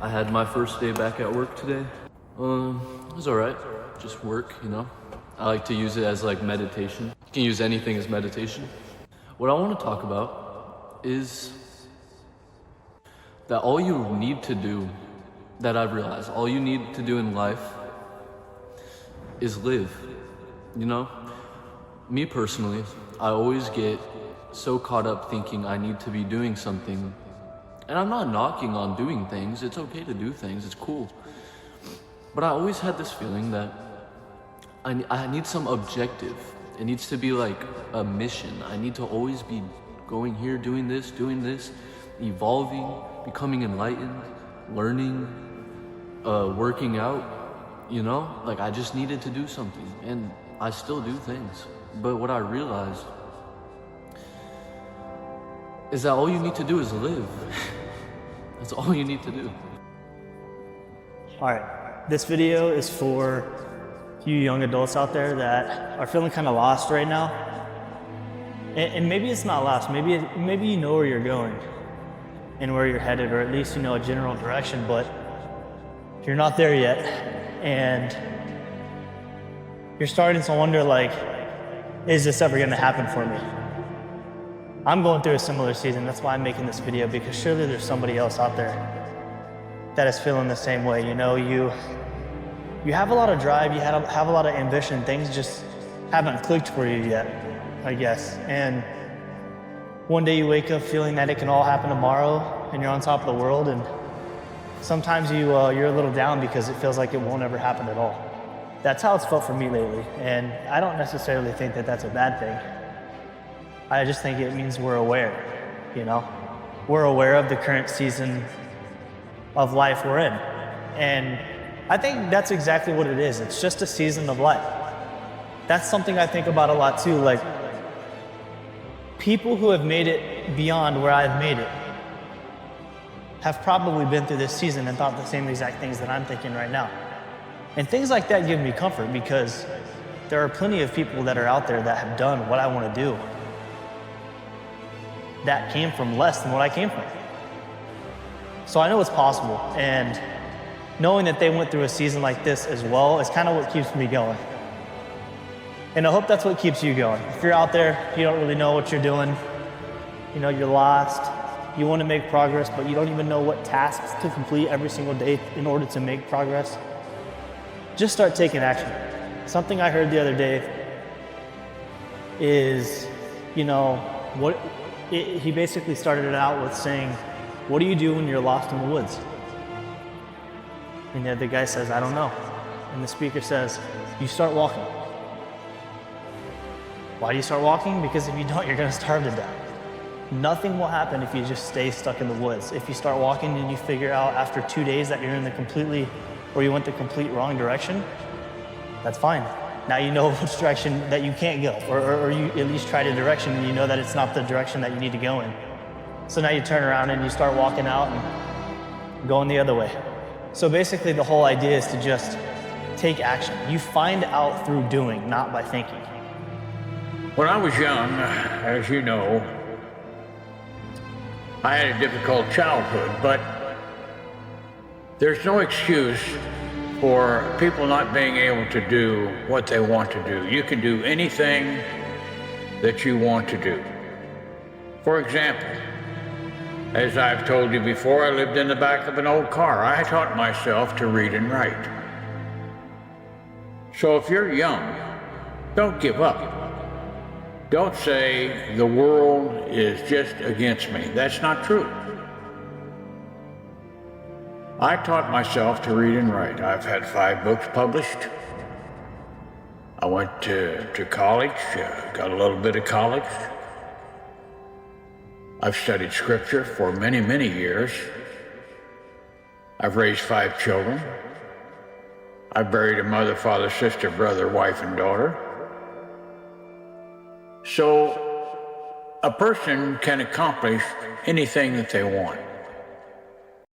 I had my first day back at work today. It was alright. Just work, you know? I like to use it as like meditation. You can use anything as meditation. What I want to talk about is that all you need to do, that I've realized, all you need to do in life is live, you know? Me personally, I always get so caught up thinking I need to be doing something. And I'm not knocking on doing things, it's okay to do things, it's cool. But I always had this feeling that I need some objective. It needs to be like a mission. I need to always be going here, doing this, evolving, becoming enlightened, learning, working out, you know? Like I just needed to do something, and I still do things. But what I realized is that all you need to do is live. That's all you need to do. All right, this video is for you young adults out there that are feeling kind of lost right now. And maybe it's not lost, maybe you know where you're going and where you're headed, or at least you know a general direction, but you're not there yet. And you're starting to wonder, like, is this ever gonna happen for me? I'm going through a similar season. That's why I'm making this video, because surely there's somebody else out there that is feeling the same way. You know, you have a lot of drive, you have a lot of ambition. Things just haven't clicked for you yet, I guess. And one day you wake up feeling that it can all happen tomorrow and you're on top of the world. And sometimes you're a little down because it feels like it won't ever happen at all. That's how it's felt for me lately. And I don't necessarily think that that's a bad thing. I just think it means we're aware, you know? We're aware of the current season of life we're in. And I think that's exactly what it is. It's just a season of life. That's something I think about a lot too. Like, people who have made it beyond where I've made it have probably been through this season and thought the same exact things that I'm thinking right now. And things like that give me comfort, because there are plenty of people that are out there that have done what I want to do that came from less than what I came from. So I know it's possible, and knowing that they went through a season like this as well is kind of what keeps me going. And I hope that's what keeps you going. If you're out there, you don't really know what you're doing, you know, you're lost, you want to make progress, but you don't even know what tasks to complete every single day in order to make progress, just start taking action. Something I heard the other day is, you know, he basically started it out with saying, what do you do when you're lost in the woods? And the other guy says, I don't know. And the speaker says, you start walking. Why do you start walking? Because if you don't, you're gonna starve to death. Nothing will happen if you just stay stuck in the woods. If you start walking and you figure out after 2 days that you're in you went the complete wrong direction, that's fine. Now you know which direction that you can't go, or you at least tried a direction and you know that it's not the direction that you need to go in. So now you turn around and you start walking out and going the other way. So basically the whole idea is to just take action. You find out through doing, not by thinking. When I was young, as you know, I had a difficult childhood, but there's no excuse for people not being able to do what they want to do. You can do anything that you want to do. For example, as I've told you before, I lived in the back of an old car. I taught myself to read and write. So if you're young, don't give up. Don't say the world is just against me. That's not true. I taught myself to read and write. I've had 5 books published. I went to college, got a little bit of college. I've studied scripture for many, many years. I've raised 5 children. I've buried a mother, father, sister, brother, wife, and daughter. So a person can accomplish anything that they want.